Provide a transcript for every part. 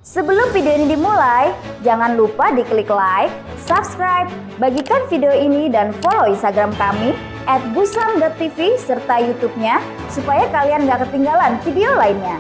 Sebelum video ini dimulai, jangan lupa diklik like, subscribe, bagikan video ini dan follow Instagram kami @busam.tv serta YouTube-nya supaya kalian gak ketinggalan video lainnya.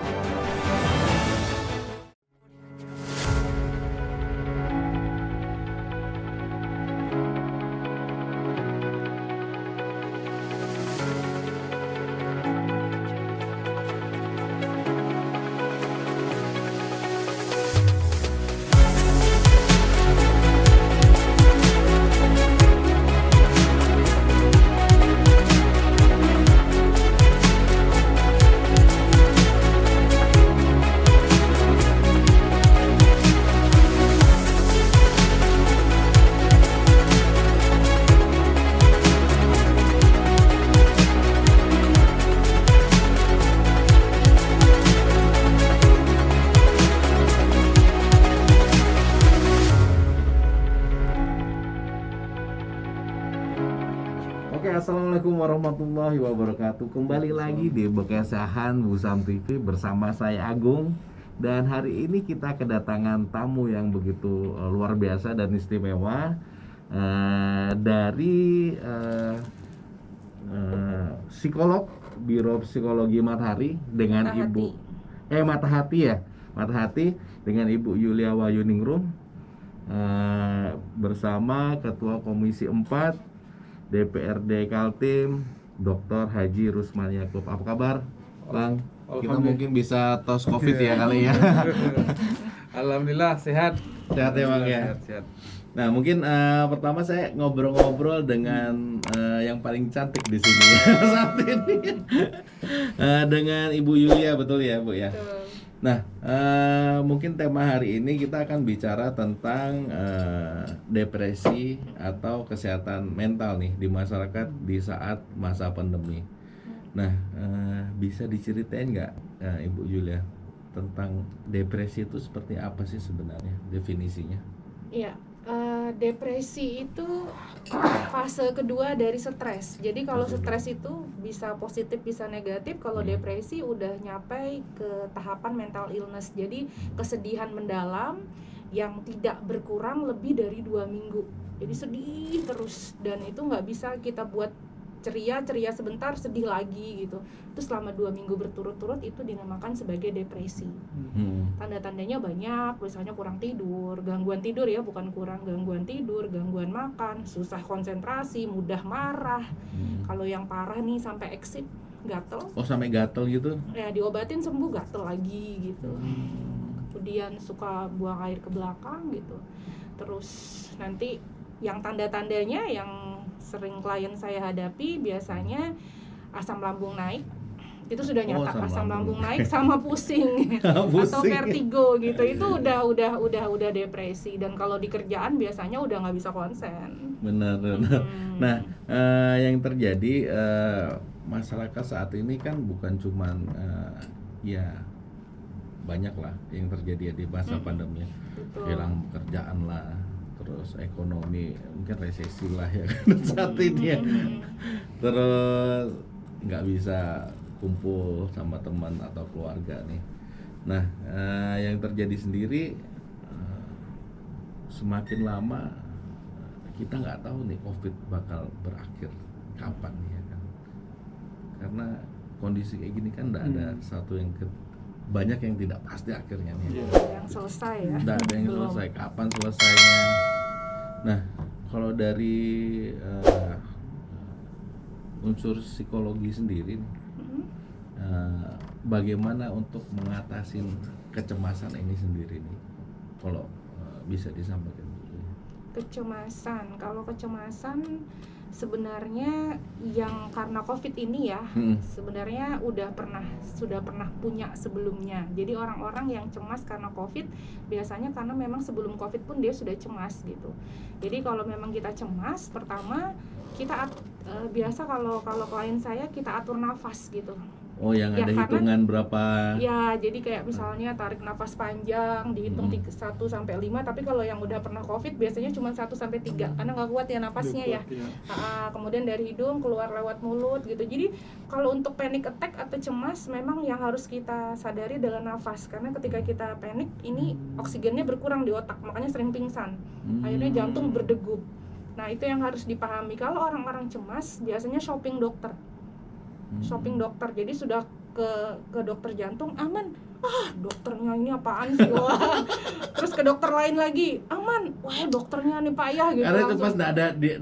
Oke, assalamualaikum warahmatullahi wabarakatuh. Kembali lagi di Bekesahan Busam TV bersama saya Agung. Dan hari ini kita kedatangan tamu yang begitu luar biasa dan istimewa dari psikolog Biro Psikologi Matahari dengan Matahati dengan Ibu Yulia Wahyuningrum bersama Ketua Komisi 4 DPRD Kaltim, Dr. Haji Rusman Yakub. Apa kabar, Bang? Kita mungkin bisa tos COVID ya kali ya. Alhamdulillah sehat. Sehat ya, Bang ya. Sehat. Nah, mungkin pertama saya ngobrol-ngobrol dengan yang paling cantik di sini ya, saat ini. Dengan Ibu Yulia, betul ya, Bu ya? Betul. Nah, mungkin tema hari ini kita akan bicara tentang depresi atau kesehatan mental nih di masyarakat di saat masa pandemi. Nah, bisa diceritain nggak, Ibu Yulia, tentang depresi itu seperti apa sih sebenarnya definisinya? Iya, depresi itu fase kedua dari stres. Jadi kalau stres itu bisa positif bisa negatif. Kalau depresi udah nyampe ke tahapan mental illness. Jadi kesedihan mendalam yang tidak berkurang lebih dari 2 minggu. Jadi sedih terus dan itu nggak bisa kita buat ceria sebentar sedih lagi gitu. Itu selama 2 minggu berturut-turut itu dinamakan sebagai depresi. Tanda-tandanya banyak, misalnya kurang tidur, gangguan tidur ya, bukan kurang, gangguan tidur, gangguan makan, susah konsentrasi, mudah marah. Kalau yang parah nih sampai eksit, gatel. Oh, sampai gatel gitu? Ya diobatin sembuh, gatel lagi gitu. Kemudian suka buang air ke belakang gitu. Terus nanti yang tanda-tandanya yang sering klien saya hadapi biasanya asam lambung naik. Itu sudah nyata, asam lambung naik sama pusing atau vertigo gitu. Itu udah depresi dan kalau di kerjaan biasanya udah nggak bisa konsen. Benar. Nah, yang terjadi masyarakat saat ini kan bukan cuman ya banyak lah yang terjadi di masa pandemi. Hilang pekerjaan lah, terus ekonomi mungkin resesi lah ya saat ini ya. Terus nggak bisa kumpul sama teman atau keluarga nih. Nah, yang terjadi sendiri semakin lama kita nggak tahu nih COVID bakal berakhir kapan ya kan? Karena kondisi kayak gini kan nggak ada satu yang banyak yang tidak pasti akhirnya nih. Yang selesai ya. Nggak ada yang selesai, kapan selesainya. Nah, kalau dari unsur psikologi sendiri nih, bagaimana untuk mengatasi kecemasan ini sendiri nih? Kalau bisa disampaikan. Kecemasan, kalau kecemasan sebenarnya yang karena COVID ini ya, sebenarnya sudah pernah punya sebelumnya. Jadi orang-orang yang cemas karena COVID biasanya karena memang sebelum COVID pun dia sudah cemas gitu. Jadi kalau memang kita cemas, pertama kita biasa kalau klien saya kita atur nafas gitu. Oh, yang Ya, ada karena- hitungan berapa? Ya, jadi kayak misalnya tarik nafas panjang dihitung 1 sampai 5, tapi kalau yang udah pernah COVID biasanya cuma 1 sampai 3 karena nggak kuat ya nafasnya ya. Kemudian dari hidung keluar lewat mulut gitu. Jadi kalau untuk panic attack atau cemas memang yang harus kita sadari adalah nafas, karena ketika kita panik ini oksigennya berkurang di otak, makanya sering pingsan. Akhirnya jantung berdegup. Nah, itu yang harus dipahami. Kalau orang-orang cemas biasanya shopping dokter. Jadi sudah ke dokter jantung aman, dokternya ini apaan sih, wah. Terus ke dokter lain lagi aman, wah dokternya nih payah gitu. Karena itu langsung. pas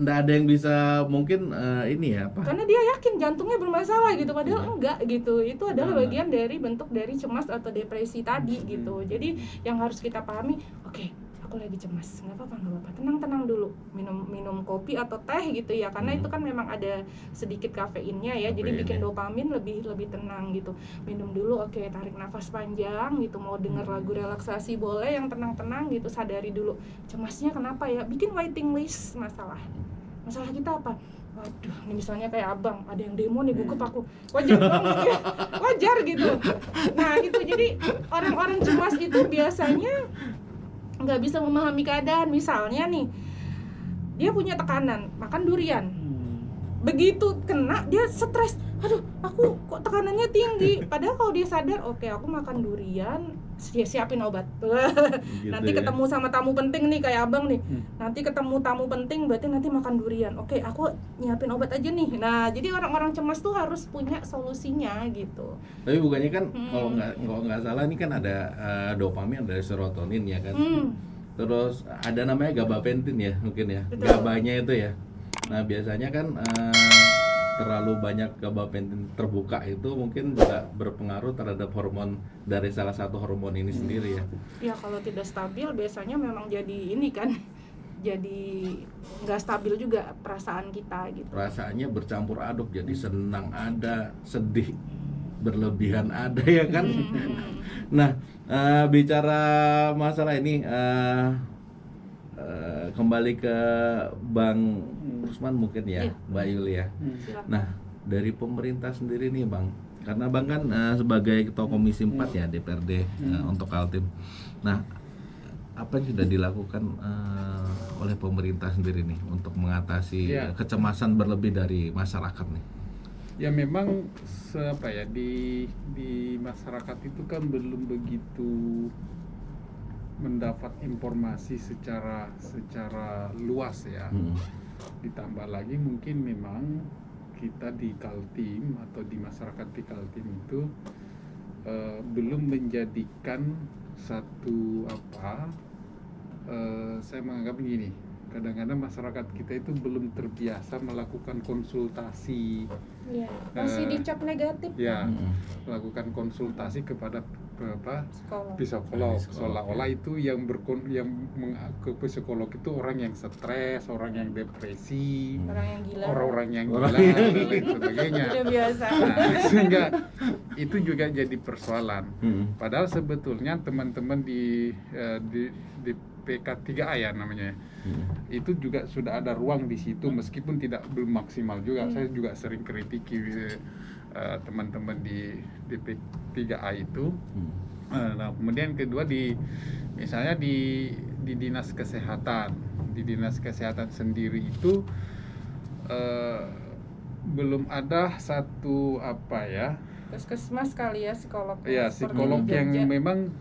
nggak ada yang bisa mungkin ini ya apa? Karena dia yakin jantungnya bermasalah gitu, padahal enggak gitu. Itu adalah bagian dari bentuk dari cemas atau depresi tadi gitu. Jadi yang harus kita pahami, oke, aku lagi cemas, nggak apa-apa, tenang dulu, minum kopi atau teh gitu ya, karena itu kan memang ada sedikit kafeinnya ya, jadi bikin dopamin lebih tenang gitu. Minum dulu, oke, tarik nafas panjang gitu, mau denger lagu relaksasi boleh yang tenang-tenang gitu, sadari dulu cemasnya kenapa ya, bikin waiting list masalah kita apa. Waduh, ini misalnya kayak abang, ada yang demo nih, gugup aku, wajar banget ya, wajar gitu. Nah gitu, jadi orang-orang cemas itu biasanya nggak bisa memahami keadaan. Misalnya nih, dia punya tekanan, makan durian, begitu kena dia stres, aduh aku kok tekanannya tinggi, padahal kalau dia sadar, oke aku makan durian, siapin obat. Gitu Nanti ya. ketemu sama tamu penting nih kayak abang nih, nanti ketemu tamu penting berarti nanti makan durian, oke aku nyiapin obat aja nih. Nah jadi orang-orang cemas tuh harus punya solusinya gitu. Tapi bukannya kan kalau nggak salah ini kan ada dopamin, ada serotonin ya kan. Terus ada namanya gabapentin ya mungkin ya. Betul. Gabanya itu ya. Nah biasanya kan terlalu banyak gabapentin terbuka itu mungkin juga berpengaruh terhadap hormon dari salah satu hormon ini sendiri ya. Ya kalau tidak stabil biasanya memang jadi ini kan, jadi nggak stabil juga perasaan kita gitu. Perasaannya bercampur aduk, jadi senang ada, sedih berlebihan ada ya kan. Nah bicara masalah ini kembali ke Bang Rusman mungkin ya, Mbak Yuli ya. Silakan. Nah dari pemerintah sendiri nih Bang, karena Bang kan sebagai Ketua Komisi 4 ya DPRD untuk Kaltim. Nah apa yang sudah dilakukan oleh pemerintah sendiri nih untuk mengatasi kecemasan berlebih dari masyarakat nih? Ya memang di masyarakat itu kan belum begitu mendapat informasi secara luas ya. Ditambah lagi mungkin memang kita di Kaltim atau di masyarakat di Kaltim itu belum menjadikan satu saya menganggap begini, kadang-kadang masyarakat kita itu belum terbiasa melakukan konsultasi. Ya, masih dicap negatif. Ya, melakukan konsultasi kepada psikolog. Seolah-olah itu ke psikolog itu orang yang stres, orang yang depresi, Orang yang gila. orang yang gila dan lain sebagainya. Udah biasa. Nah, sehingga itu juga jadi persoalan. Padahal sebetulnya teman-teman di PK3A ya namanya, itu juga sudah ada ruang di situ meskipun belum maksimal juga. Saya juga sering kritiki teman-teman di P3A itu. Nah, kemudian kedua misalnya di dinas kesehatan sendiri itu belum ada satu Puskesmas kali ya, psikolog. ya seperti psikolog di yang Jogja. memang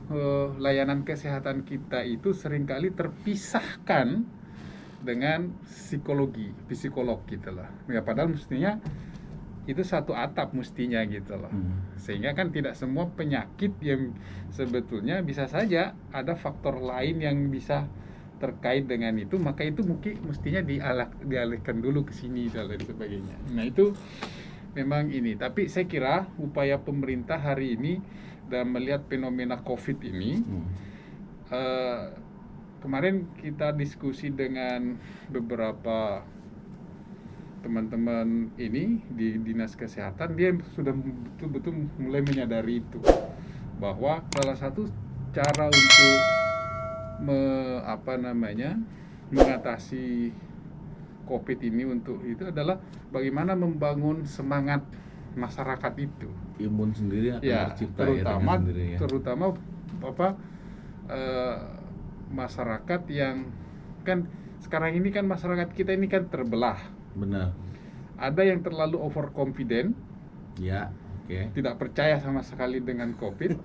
layanan kesehatan kita itu seringkali terpisahkan dengan psikolog gitu loh. Ya padahal mestinya itu satu atap mestinya gitu loh. Sehingga kan tidak semua penyakit yang sebetulnya bisa saja ada faktor lain yang bisa terkait dengan itu, maka itu mungkin mestinya dialihkan dulu ke sini dan lain sebagainya. Nah itu memang ini, tapi saya kira upaya pemerintah hari ini dalam melihat fenomena COVID ini, kemarin kita diskusi dengan beberapa teman-teman ini di dinas kesehatan, dia sudah betul-betul mulai menyadari itu, bahwa salah satu cara untuk mengatasi COVID ini itu adalah bagaimana membangun semangat masyarakat itu. imun sendiri akan Ya, tercipta ya dengan terutama sendiri ya. terutama apa masyarakat yang kan sekarang ini kan masyarakat kita ini kan terbelah. Benar. Ada yang terlalu overconfident, Ya, oke. tidak percaya sama sekali dengan COVID.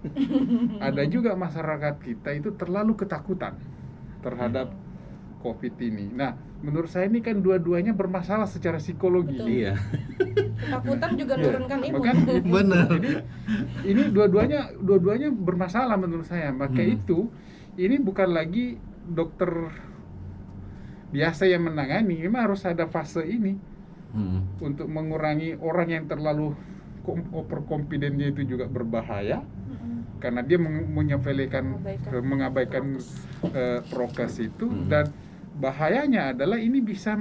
Ada juga masyarakat kita itu terlalu ketakutan terhadap COVID ini. Nah, menurut saya ini kan dua-duanya bermasalah secara psikologi. Betul. Iya. Ketakutan juga Iya. nurunkan imun. Makan Benar. ini dua-duanya bermasalah menurut saya. Maka itu ini bukan lagi dokter biasa yang menangani, memang harus ada fase ini untuk mengurangi orang yang terlalu overconfident-nya itu juga berbahaya karena dia mengabaikan prokes itu. Dan bahayanya adalah ini bisa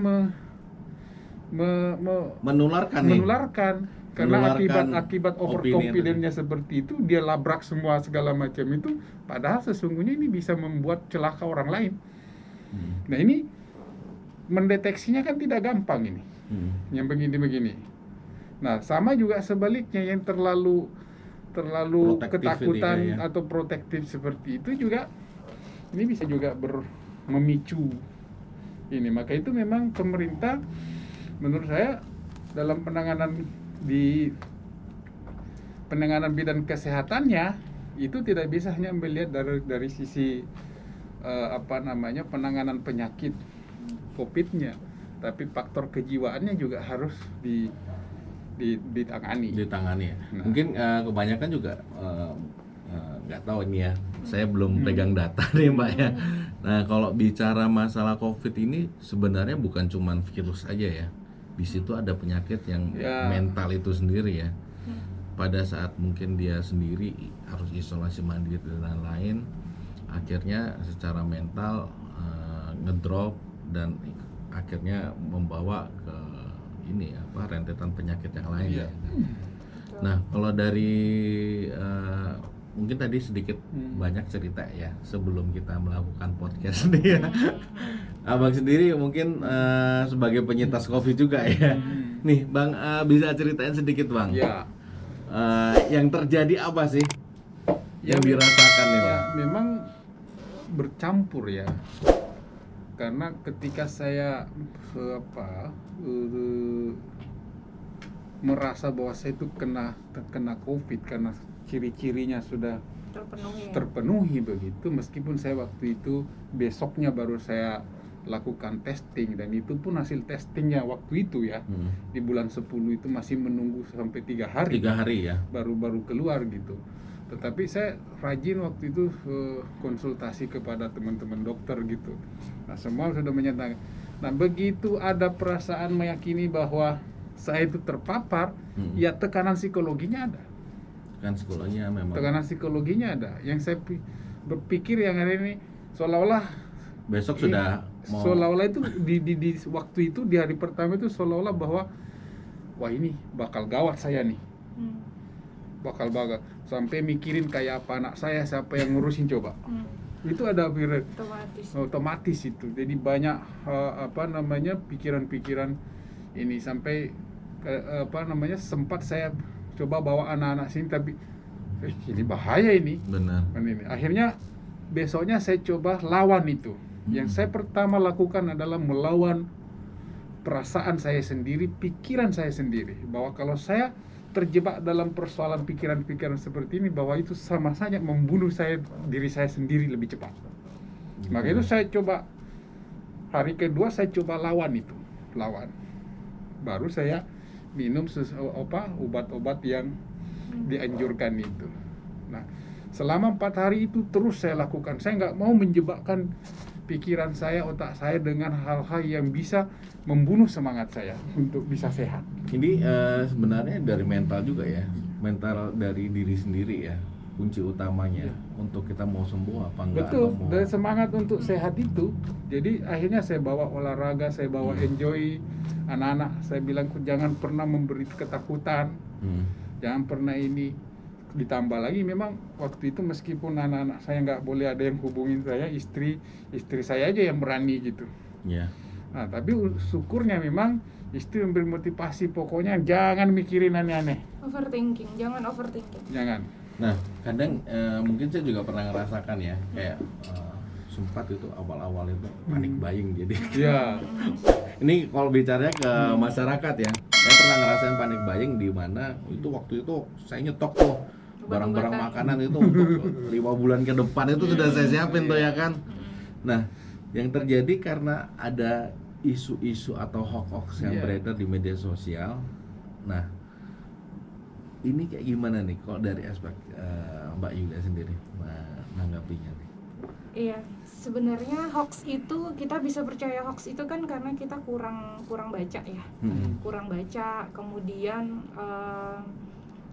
menularkan karena akibat overconfident-nya seperti itu dia labrak semua segala macam itu, padahal sesungguhnya ini bisa membuat celaka orang lain. Nah, ini mendeteksinya kan tidak gampang ini. Yang begini-begini. Nah, sama juga sebaliknya yang terlalu ketakutan atau protektif seperti itu juga ini bisa juga memicu ini. Maka itu memang pemerintah menurut saya dalam penanganan bidang kesehatannya itu tidak bisa hanya melihat dari sisi penanganan penyakit COVID-nya, tapi faktor kejiwaannya juga harus ditangani. Ya. Nah. Mungkin kebanyakan juga nggak tahu ini ya. Saya belum pegang data nih Mbak ya. Nah, kalau bicara masalah COVID ini sebenarnya bukan cuma virus aja ya. Di situ ada penyakit yang mental itu sendiri ya. Pada saat mungkin dia sendiri harus isolasi mandiri dan lain, akhirnya secara mental ngedrop dan akhirnya membawa ke rentetan penyakit yang lain ya. Nah, kalau dari mungkin tadi sedikit banyak cerita ya sebelum kita melakukan podcast nih ya. Abang sendiri mungkin sebagai penyintas COVID juga ya. Nih Bang, bisa ceritain sedikit Bang. Ya. Yang terjadi apa sih yang dirasakan nih Bang? Memang bercampur ya. Karena ketika saya merasa bahwa saya itu kena COVID karena ciri-cirinya sudah terpenuhi begitu, meskipun saya waktu itu besoknya baru saya lakukan testing, dan itu pun hasil testingnya waktu itu ya di bulan 10 itu masih menunggu sampai 3 hari. 3 hari ya. Baru keluar gitu. Tetapi saya rajin waktu itu konsultasi kepada teman-teman dokter gitu. Nah, semua sudah menyatakan. Nah, begitu ada perasaan meyakini bahwa saya itu terpapar, ya tekanan psikologinya ada. Tekanan psikologinya ada. Yang saya berpikir yang hari ini seolah-olah besok sudah mau, seolah-olah itu di waktu itu di hari pertama itu seolah-olah bahwa wah ini bakal gawat saya nih. Bakal sampai mikirin kayak apa anak saya, siapa yang ngurusin coba. Itu ada otomatis itu. Jadi banyak pikiran-pikiran ini sampai sempat saya coba bawa anak-anak sini, tapi ini bahaya ini. Benar. Ini. Akhirnya besoknya saya coba lawan itu. Yang saya pertama lakukan adalah melawan perasaan saya sendiri, pikiran saya sendiri, bahwa kalau saya terjebak dalam persoalan pikiran-pikiran seperti ini, bahwa itu sama saja membunuh diri saya sendiri lebih cepat. Maka itu saya coba, hari kedua saya coba lawan. Baru saya minum obat-obat yang dianjurkan itu. Nah, selama 4 hari itu terus saya lakukan. Saya nggak mau menjebakkan pikiran saya, otak saya dengan hal-hal yang bisa membunuh semangat saya untuk bisa sehat. Ini sebenarnya dari mental juga ya, mental dari diri sendiri ya, kunci utamanya untuk kita mau sembuh apa enggak. Betul, dari semangat untuk sehat itu. Jadi akhirnya saya bawa olahraga, saya bawa enjoy anak-anak. Saya bilang jangan pernah memberi ketakutan, jangan pernah ini. Ditambah lagi memang waktu itu meskipun anak-anak saya nggak boleh ada yang hubungin saya, istri saya aja yang berani gitu. Ya. Nah, tapi syukurnya memang Istri memberi motivasi, pokoknya jangan mikirin aneh-aneh, Overthinking, jangan overthinking. jangan. Nah, kadang mungkin saya juga pernah ngerasakan ya, kayak sempat itu awal-awal itu panik buying. Jadi Ya, ini kalau bicaranya ke masyarakat ya, saya pernah ngerasain panik buying di mana itu waktu itu saya nyetok tuh barang-barang makanan itu untuk 5 bulan ke depan itu sudah saya siapin tuh ya kan. Nah, yang terjadi karena ada isu-isu atau hoax yang Iya. beredar di media sosial. Nah, ini kayak gimana nih kalau dari aspek Mbak Yulia sendiri menanggapinya nih? Iya, sebenarnya hoax itu kita bisa percaya hoax itu kan karena kita kurang baca ya, kurang baca, kemudian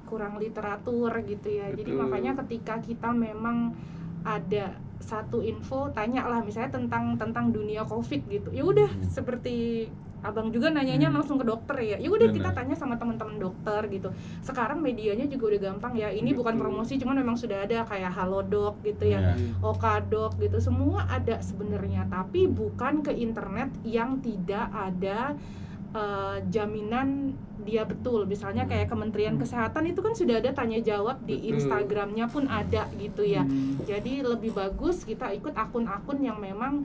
kurang literatur gitu ya. Jadi Betul. makanya ketika kita memang ada satu info, tanyalah misalnya tentang dunia COVID gitu. Ya udah seperti abang juga nanyanya langsung ke dokter ya. Ya udah kita Benar. tanya sama teman-teman dokter gitu. Sekarang medianya juga udah gampang ya. Ini bukan Betul. promosi, cuman memang sudah ada kayak Halodoc gitu ya. Ya. Okadok gitu, semua ada sebenarnya, tapi bukan ke internet yang tidak ada jaminan dia betul. Misalnya kayak Kementerian Kesehatan itu kan sudah ada tanya jawab di Betul. Instagramnya pun ada gitu ya. Jadi lebih bagus kita ikut akun-akun yang memang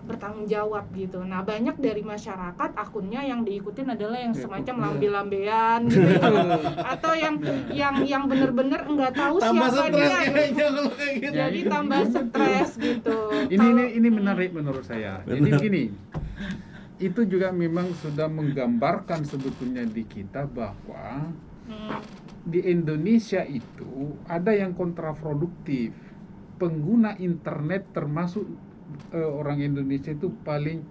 bertanggung jawab gitu. Nah, banyak dari masyarakat akunnya yang diikutin adalah yang semacam lambe-lambean gitu ya. Atau yang bener-bener nggak tahu Tambah siapa stres dia. kayaknya kalau kayak gitu. Jadi tambah stres gitu. ini menarik menurut saya. Jadi gini, itu juga memang sudah menggambarkan sebetulnya di kita bahwa di Indonesia itu ada yang kontraproduktif. Pengguna internet termasuk orang Indonesia itu paling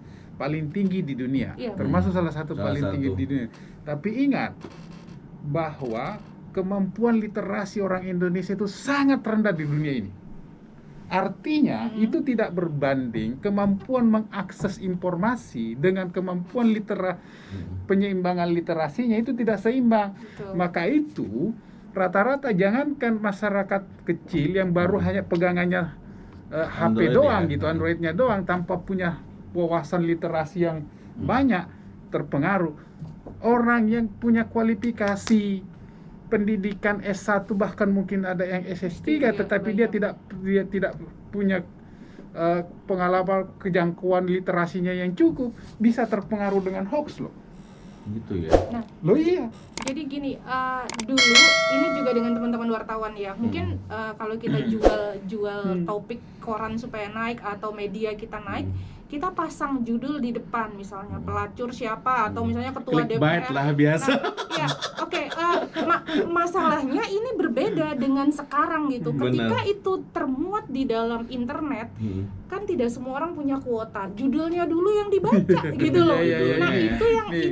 tinggi di dunia, Iya. termasuk salah satu Salah paling tinggi satu. di dunia. Tapi ingat bahwa kemampuan literasi orang Indonesia itu sangat rendah di dunia ini. Artinya itu tidak berbanding kemampuan mengakses informasi dengan kemampuan penyeimbangan literasinya itu tidak seimbang. Betul. Maka itu rata-rata jangankan masyarakat kecil yang baru hanya pegangannya HP Android doang ya. gitu, Androidnya doang tanpa punya wawasan literasi yang banyak terpengaruh. Orang yang punya kualifikasi pendidikan S1 bahkan mungkin ada yang SS3 tetapi dia tidak punya pengalaman kejangkauan literasinya yang cukup, bisa terpengaruh dengan hoax loh. Gitu ya. Nah, Loh iya. jadi gini, dulu ini juga dengan teman-teman wartawan ya, mungkin kalau kita jual topik koran supaya naik atau media kita naik, kita pasang judul di depan, misalnya pelacur siapa atau misalnya ketua Clickbait DPR. lah biasa. Nah, ya, oke. Masalahnya ini berbeda dengan sekarang gitu. Ketika Benar. itu termuat di dalam internet, kan tidak semua orang punya kuota. Judulnya dulu yang dibaca gitu loh. Iya, Nah, iya.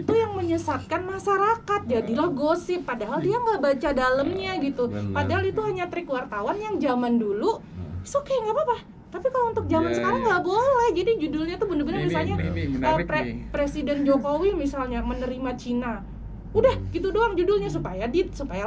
itu yang menyesatkan masyarakat. Jadilah gosip padahal dia nggak baca dalamnya gitu. Benar. Padahal itu hanya trik wartawan yang zaman dulu. Oke, nggak apa-apa. Tapi kalau untuk zaman Iya, sekarang iya. nggak boleh. Jadi judulnya tuh bener-bener misalnya ini menarik nih. Presiden Jokowi misalnya menerima Cina. Udah gitu doang judulnya supaya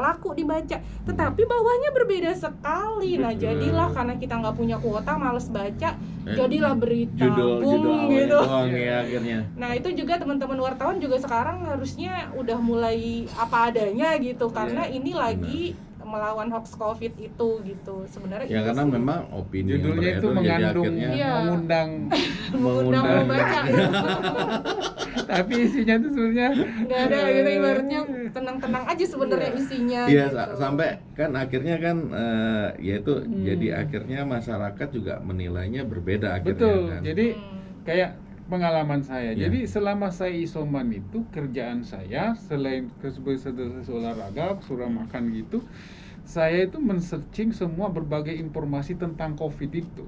laku dibaca. Tetapi bawahnya berbeda sekali. Nah, jadilah karena kita nggak punya kuota, males baca, jadilah berita Judul boom awalnya gitu. doang ya akhirnya. Nah, itu juga teman-teman wartawan juga sekarang harusnya udah mulai apa adanya gitu karena ini lagi melawan hoax COVID itu gitu. Sebenarnya Ya itu karena sih. memang opini yang Judulnya itu beredar jadi mengandung akhirnya Iya. mengundang mengundang membaca. tapi isinya itu sebenarnya Nggak ada gitu, ibaratnya tenang-tenang aja sebenarnya isinya. Iya gitu. sampai kan akhirnya kan ya itu jadi akhirnya masyarakat juga menilainya berbeda akhirnya betul. kan. Jadi kayak pengalaman saya. Iya. Jadi selama saya isoman itu kerjaan saya selain sebagai olahraga, suruh makan gitu, saya itu men-searching semua berbagai informasi tentang COVID itu.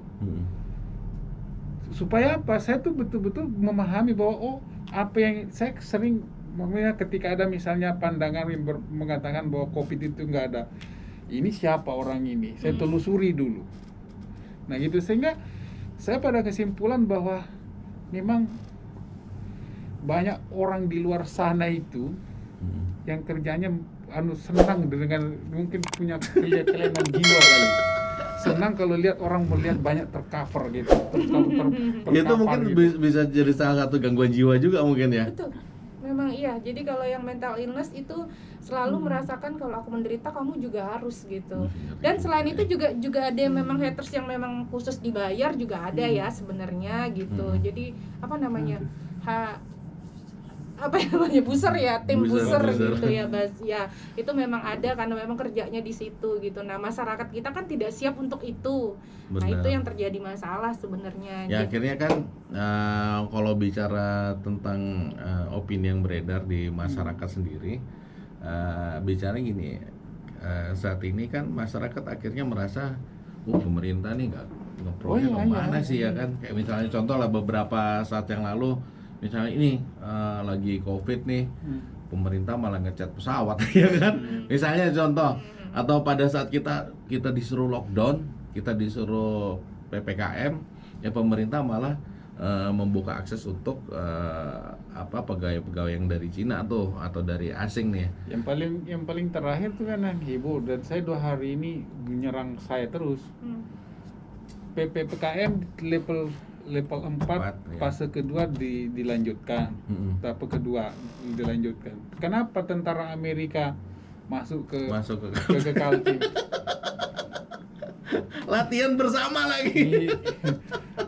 Supaya apa? Saya tuh betul-betul memahami bahwa apa yang saya sering makanya ketika ada misalnya pandangan yang mengatakan bahwa COVID itu nggak ada, ini siapa orang ini? Saya telusuri dulu. Nah gitu, sehingga saya pada kesimpulan bahwa memang banyak orang di luar sana itu yang kerjanya senang dengan mungkin punya kelainan jiwa kali. Senang kalau lihat orang melihat banyak tercover gitu. Ya itu mungkin bisa jadi salah satu gangguan jiwa juga mungkin ya. Betul. memang iya. Jadi kalau yang mental illness itu selalu merasakan kalau aku menderita kamu juga harus gitu. Dan selain itu juga ada yang memang haters yang memang khusus dibayar juga ada ya sebenarnya gitu. Jadi apa namanya? Booster ya, tim Booster. booster gitu ya, Bas. Ya, itu memang ada karena memang kerjanya di situ gitu. Nah, masyarakat kita kan tidak siap untuk itu. Nah, Benar. itu yang terjadi masalah sebenarnya. Ya Gitu. akhirnya kan kalau bicara tentang opini yang beredar di masyarakat sendiri, bicara gini, saat ini kan masyarakat akhirnya merasa, pemerintah nih nggak ngeprognya kemana sih ya kan? Kayak misalnya contoh lah beberapa saat yang lalu, misalnya ini lagi COVID nih, pemerintah malah ngecat pesawat ya kan? Misalnya contoh, atau pada saat kita disuruh lockdown, kita disuruh PPKM, ya pemerintah malah membuka akses untuk pegawai-pegawai yang dari Cina tuh atau dari asing nih. Yang paling terakhir tuh kan yang heboh dan saya 2 hari ini menyerang saya terus. PPKM level 4 ya. fase kedua dilanjutkan. Tahap kedua dilanjutkan. Kenapa tentara Amerika masuk ke Kaltim? Latihan bersama lagi.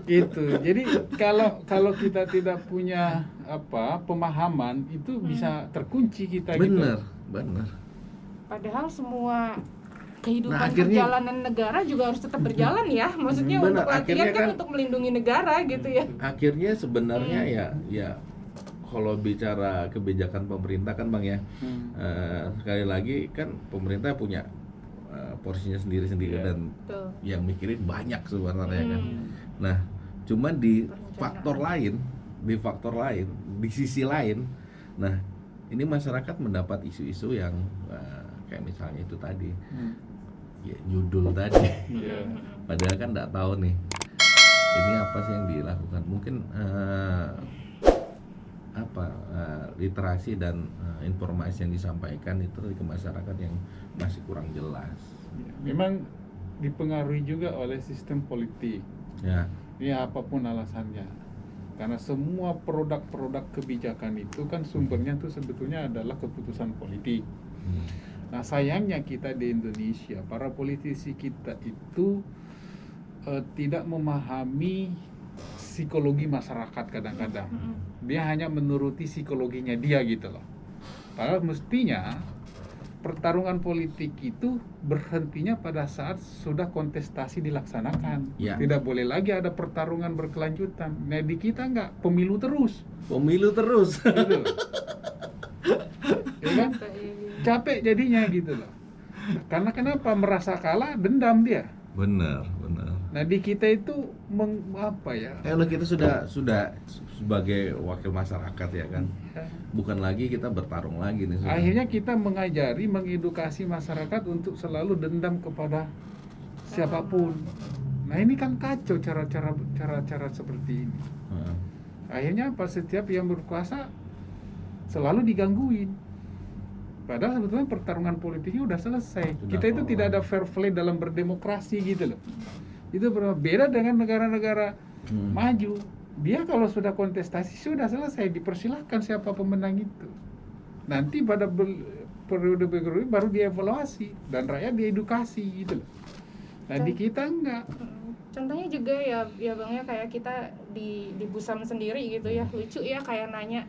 Gitu. Jadi kalau kita tidak punya pemahaman itu bisa terkunci kita. Bener. Padahal semua kehidupan akhirnya- perjalanan negara juga harus tetap berjalan ya. Maksudnya Benar, untuk latihan akhirnya kan kan- untuk melindungi negara gitu ya. Akhirnya sebenarnya ya kalau bicara kebijakan pemerintah kan Bang ya, sekali lagi kan pemerintah punya porsinya sendiri-sendiri Iya. dan Betul. yang mikirin banyak sebenarnya kan. Nah, cuman di faktor lain, di sisi lain, nah ini masyarakat mendapat isu-isu yang kayak misalnya itu tadi, ya nyudul tadi. Iya. Padahal kan nggak tahu nih, ini apa sih yang dilakukan? Mungkin literasi dan informasi yang disampaikan itu ke masyarakat yang masih kurang jelas. Memang dipengaruhi juga oleh sistem politik. Ya, Ya apapun alasannya. Karena semua produk-produk kebijakan itu kan sumbernya tuh sebetulnya adalah keputusan politik. Nah sayangnya kita di Indonesia, para politisi kita itu tidak memahami psikologi masyarakat kadang-kadang. Dia hanya menuruti psikologinya dia gitu loh. Padahal mestinya pertarungan politik itu berhentinya pada saat sudah kontestasi dilaksanakan. Ya. Tidak boleh lagi ada pertarungan berkelanjutan. Nah di kita nggak, pemilu terus. Gitu. Ya kan? Capek jadinya gitu loh. Karena kenapa? Merasa kalah, dendam dia. benar. Nah di kita itu Kalau kita sudah sebagai wakil masyarakat ya kan, bukan lagi kita bertarung lagi nih. sudah. akhirnya kita mengedukasi masyarakat untuk selalu dendam kepada siapapun. Nah ini kan kacau cara seperti ini. Heeh. Akhirnya setiap yang berkuasa selalu digangguin. Padahal sebetulnya pertarungan politiknya udah selesai. Sudah Kita itu kelar. tidak ada fair play dalam berdemokrasi gitu loh. Itu beda dengan negara-negara maju. Dia kalau sudah kontestasi sudah selesai, dipersilahkan siapa pemenang itu. Nanti pada periode berikutnya baru dievaluasi dan rakyat diedukasi gitu loh. Nah di kita enggak. Contohnya juga ya Bang ya, kayak kita di Busam sendiri gitu ya, lucu ya, kayak nanya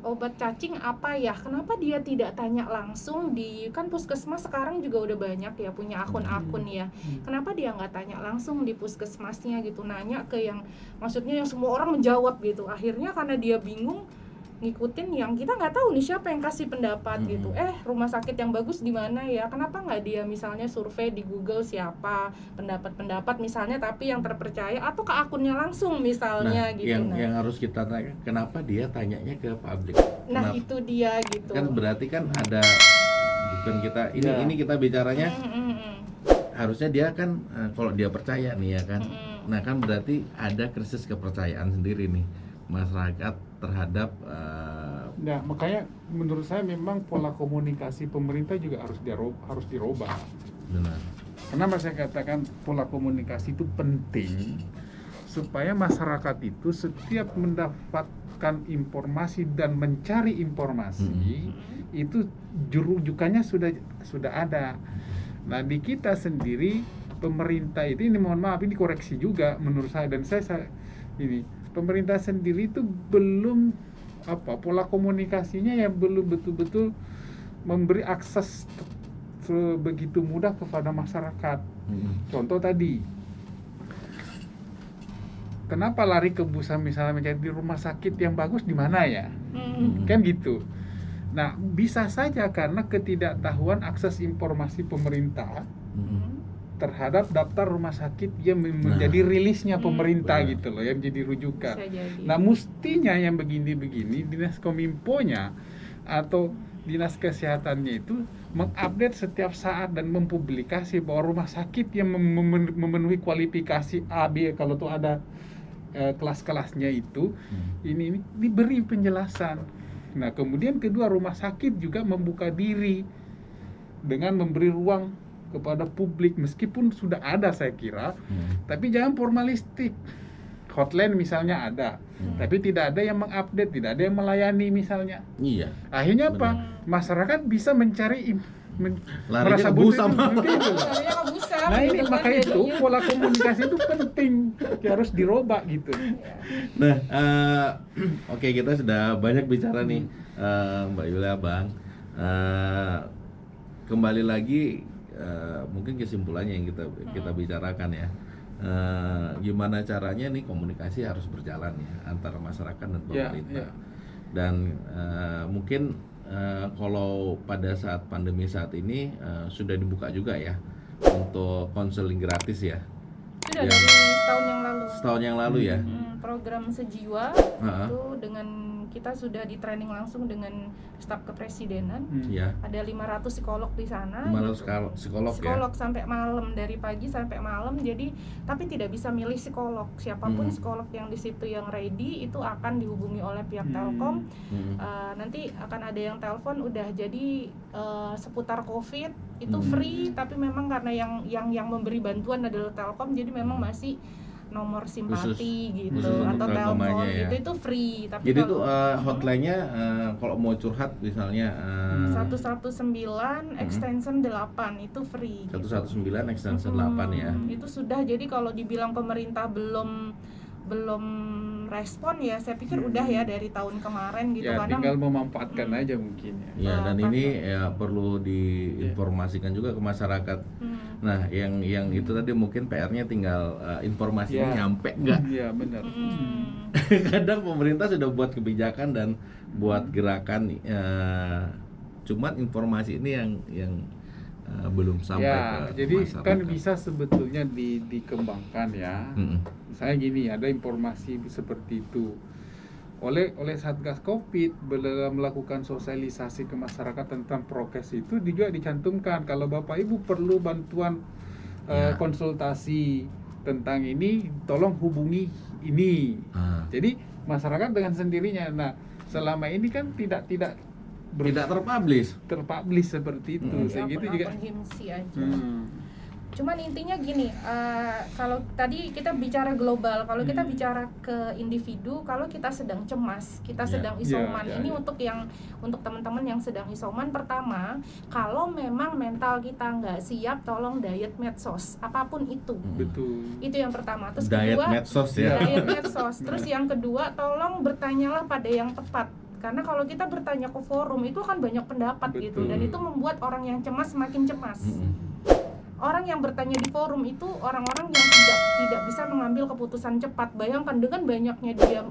obat cacing apa ya, kenapa dia tidak tanya langsung di, kan puskesmas sekarang juga udah banyak ya punya akun-akun ya, kenapa dia nggak tanya langsung di puskesmasnya gitu, nanya ke yang maksudnya yang semua orang menjawab gitu. Akhirnya karena dia bingung ngikutin yang kita nggak tahu nih siapa yang kasih pendapat gitu, rumah sakit yang bagus di mana ya, kenapa nggak dia misalnya survei di Google siapa pendapat misalnya, tapi yang terpercaya, atau ke akunnya langsung misalnya gitu. Yang harus kita tanya, kenapa dia tanyanya ke publik? Nah Kenapa? itu dia gitu. Kan berarti kan ada, bukan kita ini kita bicaranya harusnya dia kan kalau dia percaya nih ya kan. Nah kan berarti ada krisis kepercayaan sendiri nih masyarakat terhadap Nah, makanya menurut saya memang pola komunikasi pemerintah juga harus dirubah. benar. Kenapa saya katakan pola komunikasi itu penting? Supaya masyarakat itu setiap mendapat mendapatkan informasi dan mencari informasi itu rujukannya sudah ada. Nah, di kita sendiri pemerintah itu, ini mohon maaf, ini koreksi juga menurut saya, dan saya ini pemerintah sendiri itu belum pola komunikasinya yang belum betul-betul memberi akses begitu mudah kepada masyarakat. Contoh tadi, kenapa lari ke Busam misalnya mencari di rumah sakit yang bagus di mana ya? Kan gitu. Nah, bisa saja karena ketidaktahuan akses informasi pemerintah terhadap daftar rumah sakit yang menjadi rilisnya pemerintah gitu loh, yang menjadi rujukan. Nah, mestinya yang begini-begini Dinas Kominfo-nya atau Dinas Kesehatannya itu mengupdate setiap saat dan mempublikasi bahwa rumah sakit yang memenuhi kualifikasi A, B, kalau tuh ada kelas-kelasnya itu, ini diberi penjelasan. Nah, kemudian kedua, rumah sakit juga membuka diri dengan memberi ruang kepada publik, meskipun sudah ada saya kira, tapi jangan formalistik. Hotline misalnya ada, tapi tidak ada yang mengupdate, tidak ada yang melayani misalnya. Iya. Akhirnya apa? Masyarakat bisa mencari Larinya ke Busam. Nah, ini maka itu pola komunikasi itu penting, harus dirobak gitu. Nah, oke, kita sudah banyak bicara nih, Mbak Yulia, Bang. Kembali lagi, mungkin kesimpulannya yang kita bicarakan ya. Gimana caranya nih komunikasi harus berjalan ya antara masyarakat dan pemerintah. Dan mungkin kalau pada saat pandemi saat ini sudah dibuka juga ya untuk konseling gratis ya. Sudah dari setahun yang lalu ya. Program Sejiwa itu dengan kita sudah di training langsung dengan staf kepresidenan. Ada 500 psikolog di sana. 500 psikolog ya. Sampai malam, dari pagi sampai malam. Jadi tapi tidak bisa milih psikolog. Siapapun psikolog yang di situ yang ready itu akan dihubungi oleh pihak Telkom. Nanti akan ada yang telepon udah jadi seputar COVID itu free, tapi memang karena yang memberi bantuan adalah Telkom, jadi memang masih nomor simpati khusus atau telepon ya. Itu free. Tapi jadi itu hotline-nya kalau mau curhat misalnya 119 extension 8 itu free. 119 extension 8 ya. Itu sudah, jadi kalau dibilang pemerintah belum respon ya, saya pikir udah ya dari tahun kemarin gitu ya, karena tinggal memanfaatkan aja mungkin ya. Ya, dan ini ya perlu diinformasikan juga ke masyarakat. Nah, yang itu tadi mungkin PR-nya tinggal informasinya nyampe enggak? Iya, benar. Kadang pemerintah sudah buat kebijakan dan buat gerakan, cuman informasi ini yang belum sampai ke jadi masyarakat. Kan bisa sebetulnya dikembangkan ya. Misalnya gini, ada informasi seperti itu oleh Satgas Covid dalam melakukan sosialisasi ke masyarakat tentang prokes, itu juga dicantumkan kalau Bapak Ibu perlu bantuan konsultasi tentang ini, tolong hubungi ini. Jadi masyarakat dengan sendirinya. Nah, selama ini kan tidak terpublish seperti itu. Sehingga itu juga penghimsi aja. Cuman intinya gini, kalau tadi kita bicara global, kalau kita bicara ke individu, kalau kita sedang cemas, kita sedang isoman, ini untuk teman-teman yang sedang isoman, pertama, kalau memang mental kita nggak siap, tolong diet medsos, apapun itu. Betul. Itu yang pertama. Terus diet kedua, medsos ya. Diet medsos. Terus yang kedua, tolong bertanyalah pada yang tepat. Karena kalau kita bertanya ke forum itu kan banyak pendapat gitu, dan itu membuat orang yang cemas semakin cemas. Orang yang bertanya di forum itu orang-orang yang tidak bisa mengambil keputusan cepat. Bayangkan dengan banyaknya dia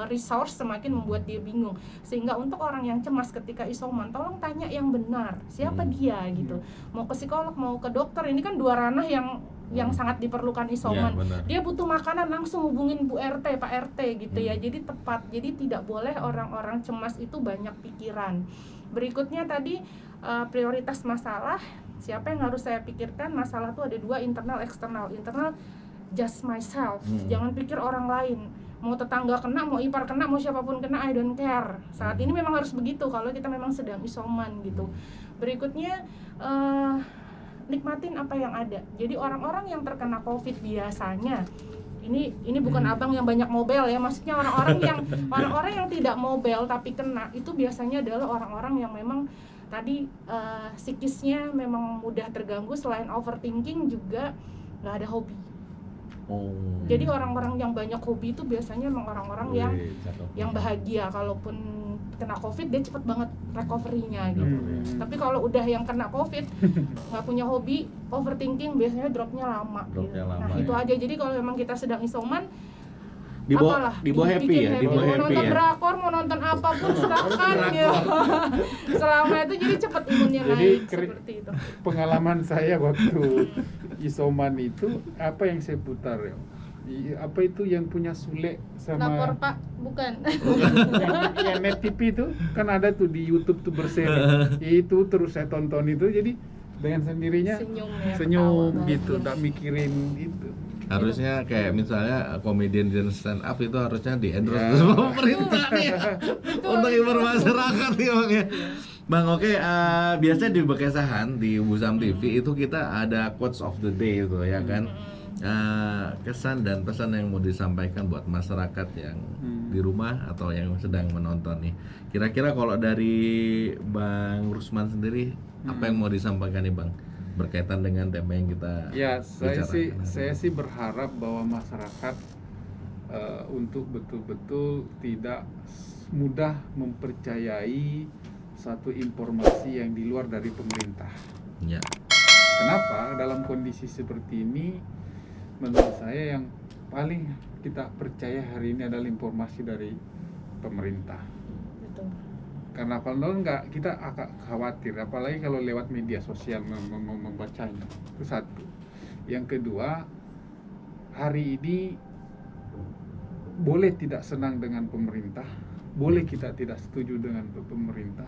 resource semakin membuat dia bingung. Sehingga untuk orang yang cemas ketika isoman, tolong tanya yang benar, siapa dia gitu. Mau ke psikolog, mau ke dokter, ini kan dua ranah yang sangat diperlukan isoman. Dia butuh makanan, langsung hubungin Bu RT, Pak RT gitu ya. Jadi tepat. Jadi tidak boleh orang-orang cemas itu banyak pikiran. Berikutnya tadi prioritas masalah. Siapa yang harus saya pikirkan? Masalah itu ada dua, internal, eksternal. Internal, just myself. Jangan pikir orang lain. Mau tetangga kena, mau ipar kena, mau siapapun kena, I don't care. Saat ini memang harus begitu kalau kita memang sedang isoman gitu. Berikutnya, nikmatin apa yang ada. Jadi orang-orang yang terkena COVID biasanya ini bukan abang yang banyak mobile ya, maksudnya orang-orang yang tidak mobile tapi kena itu biasanya adalah orang-orang yang memang tadi psikisnya memang mudah terganggu, selain overthinking juga nggak ada hobi. Jadi orang-orang yang banyak hobi itu biasanya memang orang-orang yang bahagia. Kalaupun kena COVID dia cepet banget recovery-nya gitu. Tapi kalau udah yang kena COVID nggak punya hobi, overthinking biasanya dropnya lama. Gitu. Nah itu aja. Jadi kalau memang kita sedang isoman, dibawa happy ya, dibawa mau happy nonton ya. drakor, mau nonton apapun silakan gitu. Selama itu jadi cepet imunnya Jadi, naik seperti itu. Pengalaman saya waktu isoman itu apa yang saya putar ya? Apa itu yang punya Sule sama Lapor Pak, bukan. yang Net TV itu kan ada tuh di YouTube tuh berseri. Itu terus saya tonton itu, jadi dengan sendirinya senyum ketawa, gitu, bahagia. tak mikirin itu. Harusnya kayak misalnya komedian dan stand up itu harusnya di endorse Ya. sama pemerintah nih ya. Untuk hibur masyarakat ya Bang ya. Bang, oke, biasanya di Bekesahan di Busam TV itu kita ada quotes of the day itu ya kan. Kesan dan pesan yang mau disampaikan buat masyarakat yang di rumah atau yang sedang menonton nih. Kira-kira kalau dari Bang Rusman sendiri apa yang mau disampaikan nih Bang berkaitan dengan tema yang kita Ya, saya bicarakan? sih berharap bahwa masyarakat untuk betul-betul tidak mudah mempercayai satu informasi yang di luar dari pemerintah. Ya. Kenapa? Dalam kondisi seperti ini, menurut saya yang paling kita percaya hari ini adalah informasi dari pemerintah. Betul. Karena kalau enggak, kita agak khawatir, apalagi kalau lewat media sosial membacanya. Itu satu. Yang kedua, hari ini boleh tidak senang dengan pemerintah, boleh kita tidak setuju dengan pemerintah,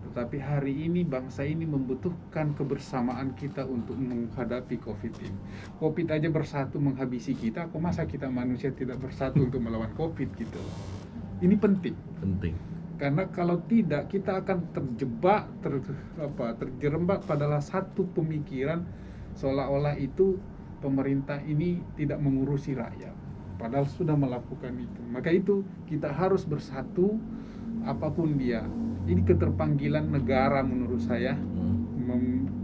tetapi hari ini bangsa ini membutuhkan kebersamaan kita untuk menghadapi COVID ini. COVID aja bersatu menghabisi kita, kok masa kita manusia tidak bersatu untuk melawan COVID gitu. Ini penting. Karena kalau tidak, kita akan terjebak, terjerembab pada satu pemikiran seolah-olah itu pemerintah ini tidak mengurusi rakyat, padahal sudah melakukan itu. Maka itu kita harus bersatu apapun dia. Ini keterpanggilan negara menurut saya,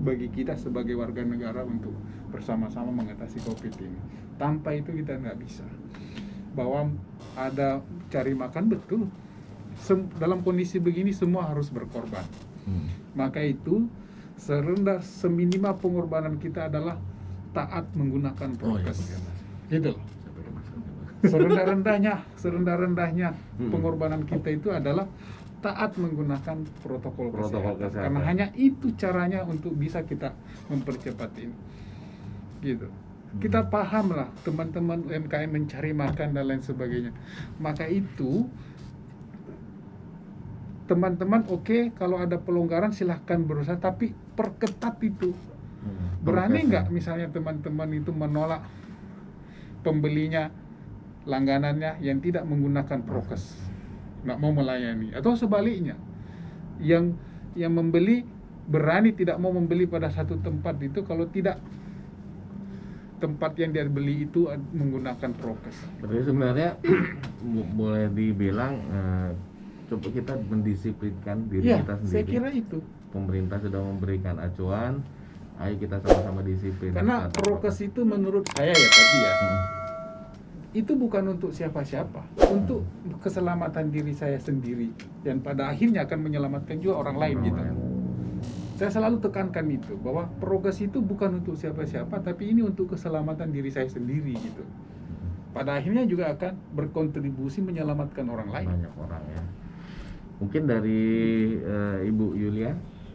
bagi kita sebagai warga negara untuk bersama-sama mengatasi COVID ini. Tanpa itu kita nggak bisa. Bahwa ada cari makan, betul. Dalam kondisi begini semua harus berkorban. Maka itu seminimal pengorbanan kita adalah taat menggunakan prokes. Gitu loh. Serendah-rendahnya pengorbanan kita itu adalah taat menggunakan protokol kesehatan. Karena hanya itu caranya untuk bisa kita mempercepat ini. Gitu. Kita paham lah teman-teman UMKM mencari makan dan lain sebagainya. Maka itu teman-teman oke, kalau ada pelonggaran silahkan berusaha, tapi perketat itu. Berani nggak misalnya teman-teman itu menolak pembelinya, langganannya yang tidak menggunakan prokes, nggak mau melayani, atau sebaliknya yang membeli berani tidak mau membeli pada satu tempat itu kalau tidak tempat yang dia beli itu menggunakan prokes. Berarti sebenarnya boleh dibilang coba kita mendisiplinkan diri kita sendiri. Saya kira itu. Pemerintah sudah memberikan acuan, ayo kita sama-sama disiplin. Karena prokes itu menurut saya ya tadi ya, itu bukan untuk siapa-siapa, untuk keselamatan diri saya sendiri, dan pada akhirnya akan menyelamatkan juga orang lain gitu. Saya selalu tekankan itu, bahwa prokes itu bukan untuk siapa-siapa, tapi ini untuk keselamatan diri saya sendiri gitu. Pada akhirnya juga akan berkontribusi menyelamatkan orang lain. Banyak orang ya. Mungkin dari Ibu Yulia.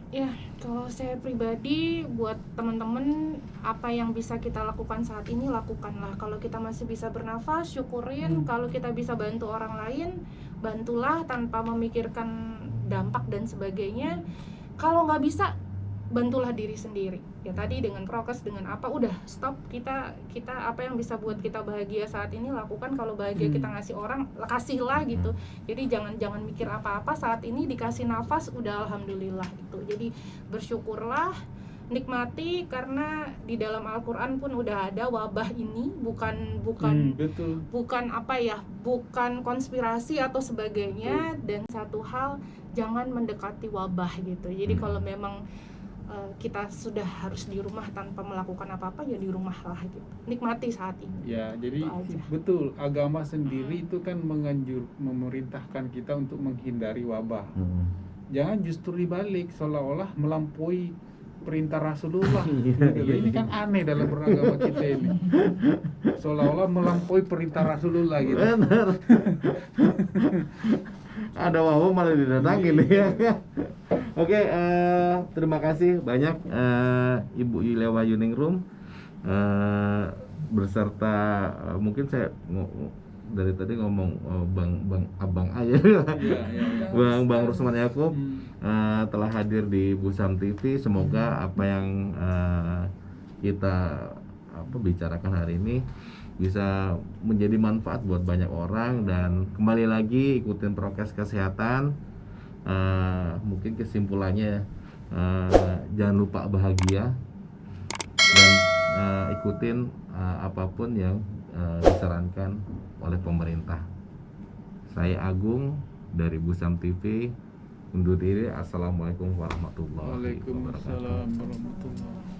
Ya, kalau saya pribadi buat teman-teman, apa yang bisa kita lakukan saat ini lakukanlah. Kalau kita masih bisa bernafas, syukurin. Kalau kita bisa bantu orang lain, bantulah tanpa memikirkan dampak dan sebagainya. Kalau nggak bisa, bantulah diri sendiri. Ya tadi dengan prokes, dengan apa, udah stop. Kita apa yang bisa buat kita bahagia saat ini lakukan. Kalau bahagia kita ngasih orang, kasihlah gitu. Jadi jangan mikir apa-apa, saat ini dikasih nafas udah alhamdulillah gitu. Jadi bersyukurlah, nikmati karena di dalam Al-Qur'an pun udah ada wabah ini, bukan Betul. bukan apa ya, bukan konspirasi atau sebagainya. Dan satu hal, jangan mendekati wabah gitu. Jadi kalau memang kita sudah harus di rumah tanpa melakukan apa-apa, ya di rumah lah gitu, nikmati saat ini. Ya, jadi Itu aja. betul, agama sendiri itu kan memerintahkan kita untuk menghindari wabah. Jangan justru dibalik, seolah-olah melampaui perintah Rasulullah. Gitu. Ini kan aneh dalam beragama kita ini. Seolah-olah melampaui perintah Rasulullah gitu. Benar. Ada wabah malah didatangin ya. Oke, terima kasih banyak Ibu Ilewa Yuningrum beserta mungkin saya dari tadi ngomong Abang Ayah, Bang Rusman Yakub telah hadir di Busam TV. Semoga apa yang kita bicarakan hari ini bisa menjadi manfaat buat banyak orang, dan kembali lagi ikutin prokes kesehatan. Mungkin kesimpulannya jangan lupa bahagia dan ikutin apapun yang disarankan oleh pemerintah. Saya Agung dari Busam TV undur diri. Assalamualaikum warahmatullahi wabarakatuh. Waalaikumsalam warahmatullahi wabarakatuh.